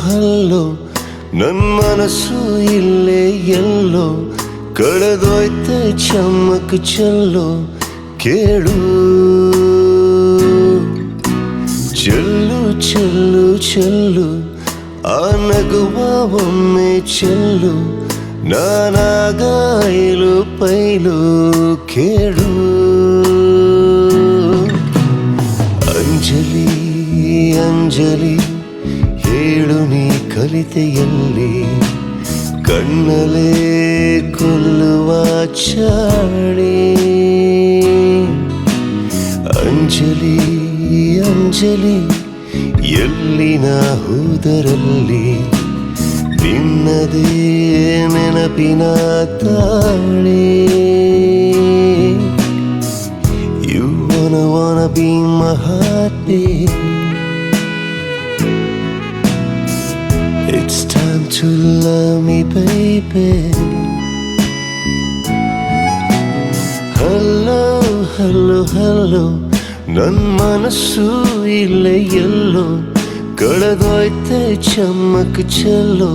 Hello ನನ್ ಮನಸ್ಸು ಇಲ್ಲೇ ಎಲ್ಲೋ ಕಳೆದೋಯ್ತೆ ಚಮ್ಮಕ್ ಚೆಲ್ಲೋ ಕೇಳು ಚೆಲ್ಲು ಚೆಲ್ಲು ಚೆಲ್ಲು ಆ ನಗುವ ಒಮ್ಮೆ ಚೆಲ್ಲು ನಾನಾಗ ಐಲು ಪೈಲು ಕೇಳು ಅಂಜಲಿ ಅಂಜಲಿ ಹೇಳು ನೀ ಕಲಿತೆಯಲ್ಲಿ ಕಣ್ಣಲೇ ಕೊಲ್ಲುವ ಚಾಳಿ ಅಂಜಲಿ ಅಂಜಲಿ ಎಲ್ಲಿನ ಹೋದರಲ್ಲಿ ನಿನ್ನದೇ ನೆನಪಿನ ತಾಳೆ You wanna be my heartbeat. It's time to love me, baby. Hello, hello, hello. ನನ್ ಮನಸ್ಸು ಇಲ್ಲೇ ಎಲ್ಲೋ ಕಳೆದೋಯ್ತೆ ಚಮ್ಮಕ್ ಚೆಲ್ಲೋ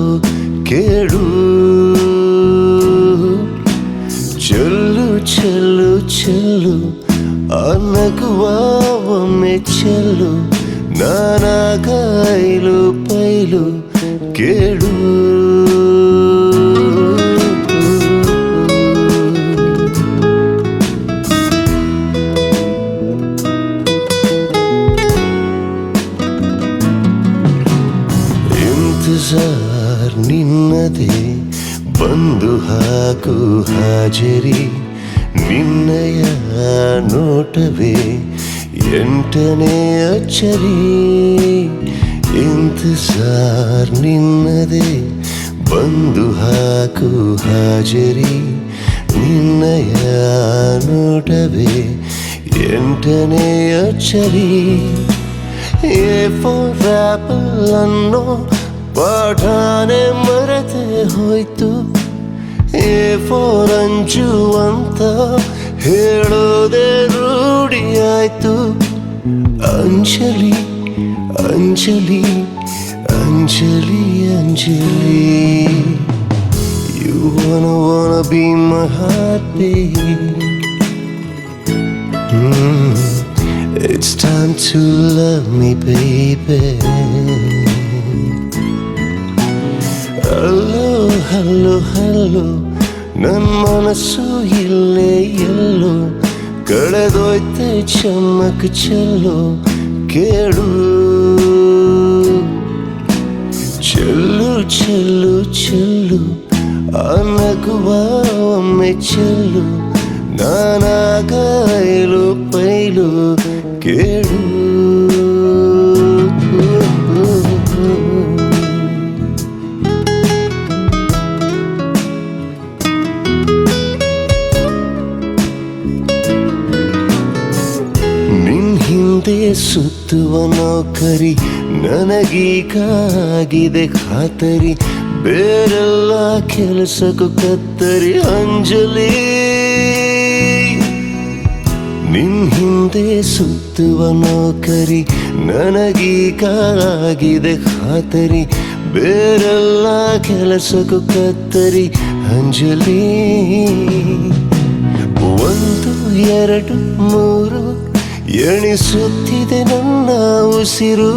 ಕೇಳು ಚೆಲ್ಲು ಚೆಲ್ಲು ಚೆಲ್ಲು ಆ ನಗುವ ಒಮ್ಮೆ ಚೆಲ್ಲು ನಾನಾಗ ಐಲು ಪೈಲು ಕೇಳು ಇಂತಜಾರ್ ನಿನ್ನದೇ ಬಂದು ಹಾಕು ಹಾಜರಿ ನಿನ್ನಯ ನೋಟವೇ ಎಂಟನೇ ಅಚ್ಚರಿ ಇಂತಜಾರ್ ನಿನ್ನದೇ ಬಂದು ಹಾಕು ಹಾಜರಿ ನಿನ್ನಯ ನೋಟವೇ ಎಂಟನೇ ಅಚ್ಚರಿ ಎ ಫಾರ್ ಆಪಲ್ ಅನ್ನೋ ಪಾಠಾನೆ ಮರೆತೆ ಹೋಯ್ತು ಎ ಫಾರ್ ಅಂಜು ಅಂತ ಹೇಳೋದೇ ರೂಢಿಯಾಯ್ತು Anjali Anjali Anjali Anjali You wanna be my heartbeat. It's time to love me, baby. Hello, hello, hello. ನನ್ ಮನಸ್ಸು ಇಲ್ಲೇ ಎಲ್ಲೋ ಕಳೆದೋಯ್ತೆ ಚಮ್ಮಕ್ ಚೆಲ್ಲೋ ಕೇಳು ಚೆಲ್ಲು ಚೆಲ್ಲು ಚೆಲ್ಲು ಆ ನಗುವ ಒಮ್ಮೆ ಚೆಲ್ಲು ನಾನಾಗ ಐಲು ಪೈಲು ಕೇಳು ನಿನ್ ಹಿಂದೆ ಸುತ್ತುವ ನೌಕರಿ ನನಗೀಗಾಗಿದೆ ಖಾತರಿ ಬೇರೆಲ್ಲ ಕೆಲಸಕ್ಕೂ ಕತ್ತರಿ ಅಂಜಲಿ ನಿನ್ ಹಿಂದೆ ಸುತ್ತುವ ನೌಕರಿ ನನಗೀಗಾಗಿದೆ ಖಾತರಿ ಬೇರೆಲ್ಲ ಕೆಲಸಕ್ಕೂ ಕತ್ತರಿ ಅಂಜಲಿ ಒಂದು ಎರಡು ಮೂರು ಎಣಿಸುತ್ತಿದೆ ನನ್ನ ಉಸಿರು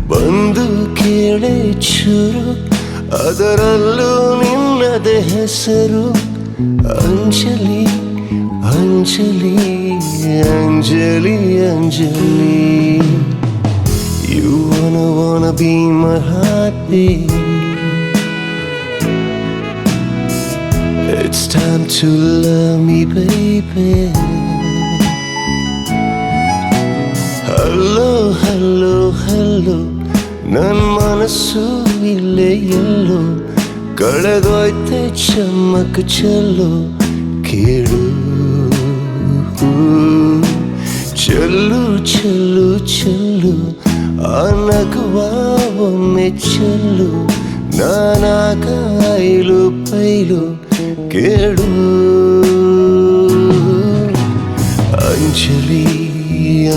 ಬಂದು ಕೇಳೆ ಚೂರು ಅದರಲ್ಲೂ ನಿನ್ನದೇ ಹೆಸರು Anjali Anjali Anjali Anjali You wanna be my heartbeat. It's time to love me, baby. Hello, hello, hello. ನನ್ ಮನಸ್ಸು ಇಲ್ಲೇ ಎಲ್ಲೋ ಕಳೆದೋಯ್ತೆ ಚಮ್ಮಕ್ ಚೆಲ್ಲೋ ಕೇಳು ಚೆಲ್ಲು ಚೆಲ್ಲು ಚೆಲ್ಲು ಆ ನಗುವ ಒಮ್ಮೆ ಚೆಲ್ಲು ನಾನಾಗ ಐಲು ಪೈಲು ಕೇಳು ಅಂಜಲಿ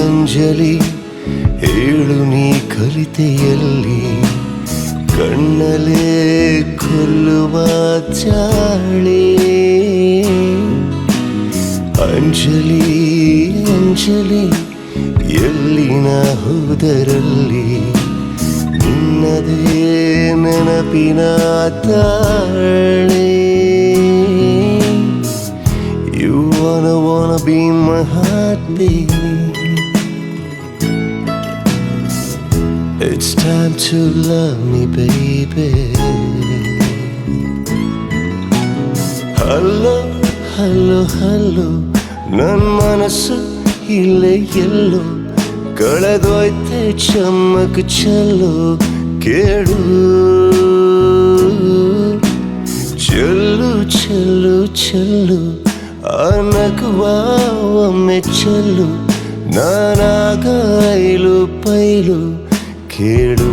ಅಂಜಲಿ ಹೇಳು ನೀ ಕಲಿತೆಯಲ್ಲಿ ಕಣ್ಣಲೇ ಕೊಲ್ಲುವ ಚಾಳಿ ಅಂಜಲಿ ಅಂಜಲಿ ಎಲ್ಲಿನ ಹೋದರಲ್ಲಿ ನಿನ್ನದೇ ನೆನಪಿನ ತಾಳೆ You wanna be my heart baby It's time to love me baby Hello hello hello ನನ್ನ ಮನಸ್ಸು ಇಲ್ಲೇ ಎಲ್ಲೋ ಕಳೆದೋಯ್ತೆ ಚಮ್ಮಕ್ ಚೆಲ್ಲೋ ಕೇಳು ಚೆಲ್ಲು ಚೆಲ್ಲು ಚೆಲ್ಲು ನಗುವ ಒಮ್ಮೆ ಚೆಲ್ಲು ನಾನಾಗ ಐಲು ಪೈಲು ಕೇಳು